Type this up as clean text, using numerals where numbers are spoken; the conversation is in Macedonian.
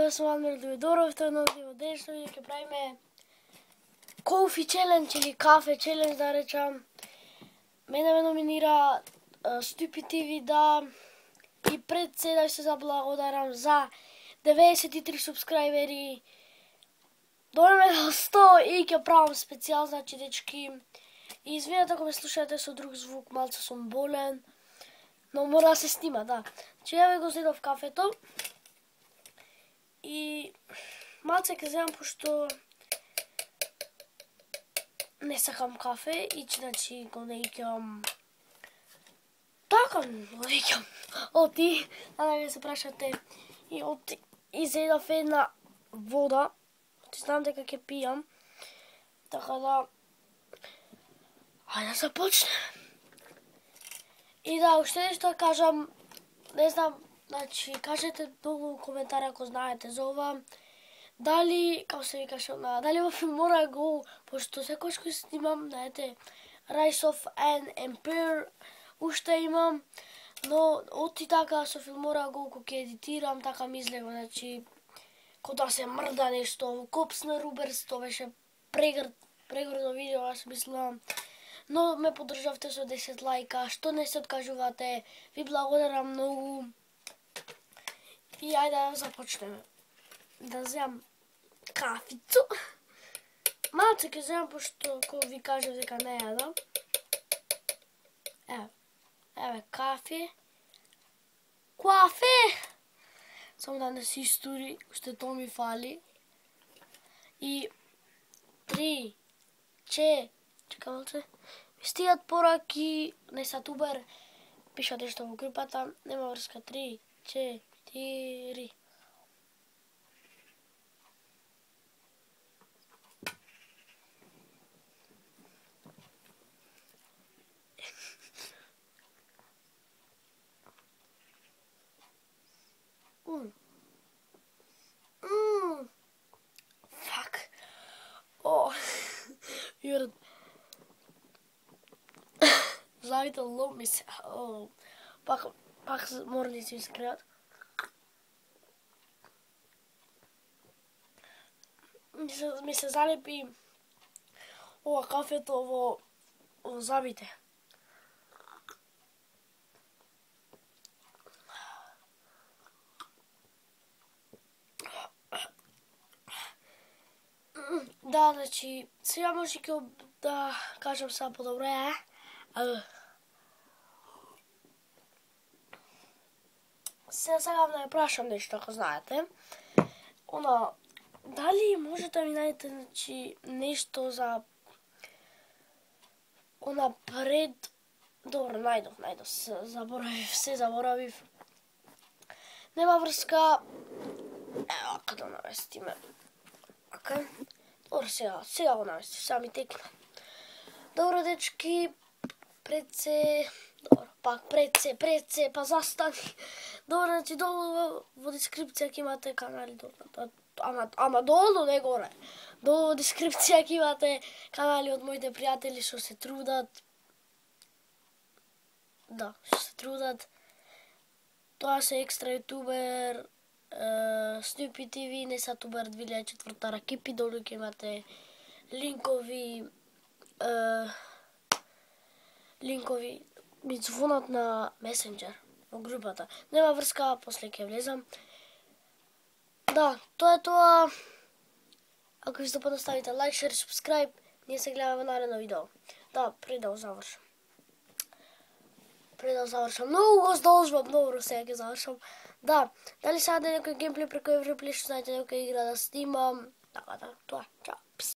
Аз съм Адмир Давидоров, в този нов видео. Днешно видео ќе правиме кофи челендж или кафе челендж да речам. Мене ме номинира Stupid TV да и пред се да се заблагодарам за 93 субскрайбери. Дојме на 100 и ќе правам специјал, значи дечки. И извинете ако ме слушате со друг звук, малце сум болен. Но мора да се снима, да. Че ја го зедов кафето. И малце ќе земам, пошто не сакам кафе и значи го не икам. Така го икам. Оти, да не се прашате. И оти и зедов една вода. Ти знам дека ќе пијам. Така да ајде да започнем. И да, уште нешто да кажам, не знам, значи, кажете долу коментари ако знаете за ова. Дали, како се викаше, дали во Filmora Go, пошто секојаш кој снимам, знаете, Rise of an Empire, уште имам, но оти така со Filmora Go, кој ќе едитирам, така ми излега, значи, кој да се мрда нешто, Cops на Rubers, то беше прегрдно видео, аз мислам. Но ме поддржавте со 10 лајка, што не се откажувате, ви благодарам многу. И ајде да започнеме. Да земам кафицу. Малце ќе земам, пошто кој ви кажа дека не јадам. Еве кафе. Кафе! Само да не се истури, уште то ми фали. И 3, 4, чека малце. Ми стигат пораки, не са тубер, пишате што во групата, нема врска. 3, 4. Fuck. Oh. You're Злавите лом ми се. Пак морници ми се креат. Ми се залепи ова кафето во зъбите. Да, значи, сега може да кажам сега по-добре, Сега да ја прашам нешто, ако знаете. Дали може да ми најдете, значи, нешто за пред... Добро, најдов, се заборавив. Нема врска. Ево, каде навестиме. Окей. Добро, сега го навести, сега ми текна. Добро, дечки, пред се... Добро, пак пред се, па застани. Добро, значи долу во дескрипција ќе имате канали, ама долу, не горе. Долу во дескрипција ќе имате канали од моите пријатели што се трудат. Да, што се трудат. Тоа се екстра ютубер, Stupid TV, не са тубер 2004 ракипи, долу ќе имате линкови ми звонат на месенџер во групата. Нема врска, после ќе влезам. Да, тоа е тоа. Ако ви се допадна, ставите лайк, шер, субскрайб. Ние се гледаме во наредно видео. Да, пред да го завршам. Многу го здолжбам, добро, сега ќе завршам. Да, дали сега да некој геймплей преку Европлей, што знаете некоја игра да снимам. Така да, тоа, чао.